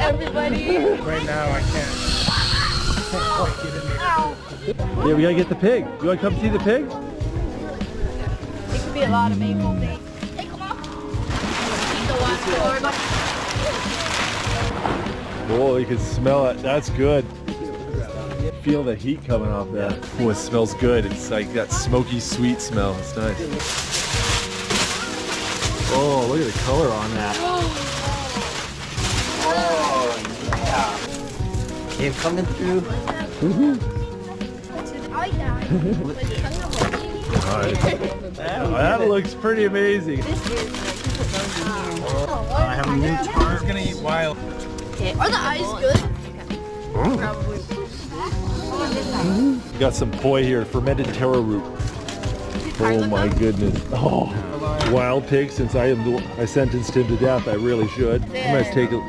everybody. Right now, I can't. Yeah, we gotta get the pig. You wanna come see the pig? It could be a lot of maple things. Hey, come on. Oh, you can smell it. That's good. Feel the heat coming off that. Oh, it smells good. It's like that smoky, sweet smell. It's nice. Oh, look at the color on that. Oh, yeah. They're coming through. That looks pretty amazing. I have a new tarp. It's gonna eat wild. Are the eyes good? Probably. We got some poi here, fermented taro root. Oh my goodness. Oh, wild pig. Since I sentenced him to death, I really should. I'm gonna take a.